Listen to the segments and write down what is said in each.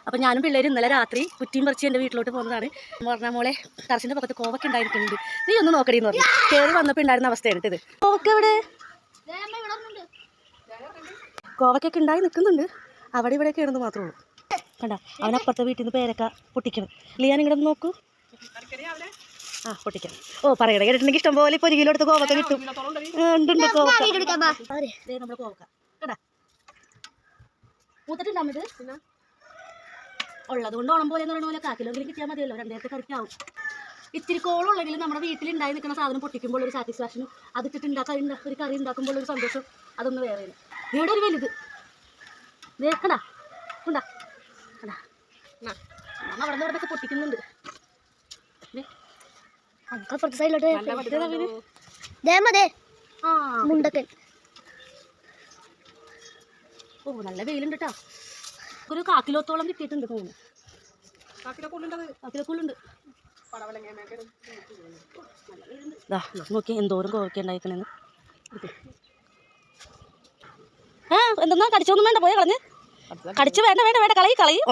അപ്പോൾ ഞാനും പിള്ളേരും ഇന്നലെ രാത്രി കുറ്റിയും പറിച്ച് എൻ്റെ വീട്ടിലോട്ട് പോകുന്നതാണ്. പറഞ്ഞ മോളെ ടെറസിൻ്റെ പക്കത്ത് കോവക്ക ഉണ്ടായിരിക്കുന്നുണ്ട്, നീ ഒന്ന് നോക്കടിയെന്ന് പറഞ്ഞു. കയറി വന്നപ്പോൾ ഉണ്ടായിരുന്ന അവസ്ഥയാണ് ഇത്. കോവക്ക എവിടെ? കോവക്കൊക്കെ ഉണ്ടായി നിൽക്കുന്നുണ്ട്, അവിടെ ഇവിടെ കയറുന്നത് മാത്രമേ ഉള്ളൂ. കണ്ട അവനപ്പുറത്തെ വീട്ടിൽ നിന്ന് പേരക്ക പൊട്ടിക്കണം. ലിയാൻ ഇങ്ങോട്ട് നോക്കൂ. ആ പൊട്ടിക്കാം. ഓ പറയണേ കേട്ടിട്ടുണ്ടെങ്കിൽ ഇഷ്ടം പോലെ ഇപ്പോൾ 1 കിലോ എടുത്ത് കോവക്ക കിട്ടും. ഉണ്ട് കോവക്ക. നമ്മുടെ കോവക്ക കേട്ടാ മൂത്തിട്ടുണ്ടാകും. ഇത് ഉള്ളത് കൊണ്ട് ഓണം പോലെ എന്ന് പറയുന്ന പോലെ 1/4 കിലോയെങ്കിലും കിട്ടിയാൽ മതിയല്ലോ, 2 നേരത്തെ കറിക്കാവും. ഇത്തിരി കോളുള്ളെങ്കിൽ നമ്മുടെ വീട്ടിലുണ്ടായി നിൽക്കുന്ന സാധനം പൊട്ടിക്കുമ്പോൾ ഒരു സാറ്റിസ്ഫാക്ഷനും, അതിട്ടിട്ട് ഒരു കറി ഉണ്ടാക്കുമ്പോൾ ഒരു സന്തോഷം, അതൊന്നും വേറെയില്ല. ഇവിടെ ഒരു വലുത് കണ്ടാ കണ്ടാ കണ്ടാ നമ്മൾ അവിടെ നിന്ന് ഇവിടെയൊക്കെ പൊട്ടിക്കുന്നുണ്ട്. ഓ നല്ല വെയിലുണ്ട് കേട്ടോ. ഒരു 1/4 കിലോത്തോളം കിട്ടിയിട്ടുണ്ട് തോന്നുന്നു. 1/4 കിലോക്കുള്ളുണ്ട്. നോക്കി എന്തോരം കോവക്ക ഉണ്ടായിക്കണെന്ന്. എന്തെന്നാ കടിച്ചൊന്നും വേണ്ട, പോയി കളഞ്ഞ് കടിച്ച് വേണ്ട വേണ്ട വേണ്ട കളയും.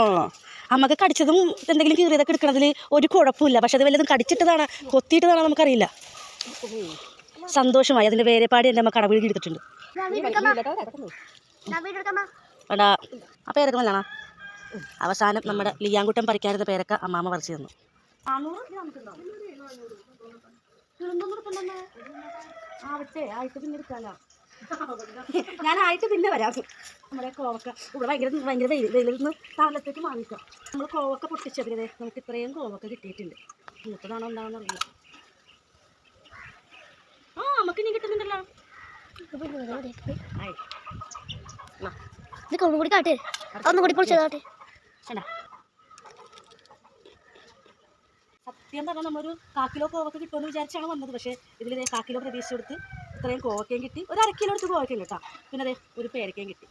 അമ്മക്ക് കടിച്ചതും എന്തെങ്കിലും കീറിയതൊക്കെ എടുക്കണതിൽ ഒരു കുഴപ്പമില്ല. പക്ഷെ അത് വല്ലതും കടിച്ചിട്ടതാണ് കൊത്തിയിട്ടതാണോ നമുക്കറിയില്ല. സന്തോഷമായി. അതിൻ്റെ വേരെപ്പാടി എൻ്റെ അമ്മ കടവിഴുകി എടുത്തിട്ടുണ്ട്. എടാ ആ പേരൊക്കെ നല്ലതാണോ? അവസാനം നമ്മുടെ ലിയാൻകുട്ടൻ പറിക്കാറുന്ന പേരൊക്കെ അമ്മാമ്മ പറിച്ചു തന്നു. ഞാനായിട്ട് പിന്നെ വരാം. നമ്മുടെ കോവക്ക ഇവിടെ ഭയങ്കര വെയിലിൽ നിന്ന് താഴത്തേക്ക് മാറിക്കാം. നമ്മൾ കോവക്ക പൊട്ടിച്ചതിലേ നമുക്ക് ഇത്രയും കോവക്ക കിട്ടിയിട്ടുണ്ട്. മൂത്തതാണോ ഉണ്ടാവുന്നറിയില്ല. നമുക്ക് ഇനി കിട്ടുന്നുണ്ടല്ലോ. കൂടി കാട്ടെ, ഒന്നും കൂടി പൊളിച്ചതാട്ടെ. സത്യം പറഞ്ഞാൽ നമ്മളൊരു 1/4 കിലോ കോവക്ക കിട്ടുമെന്ന് വിചാരിച്ചാണ് വന്നത്. പക്ഷേ ഇതിൽ 1/4 കിലോ പ്രതീക്ഷിച്ച് കൊടുത്ത് ഇത്രയും കോവക്കയും കിട്ടി. ഒരു 1/2 കിലോ എടുത്ത് കോവക്കയും കിട്ടാം. പിന്നെ ഒരു പേരക്കയും കിട്ടി.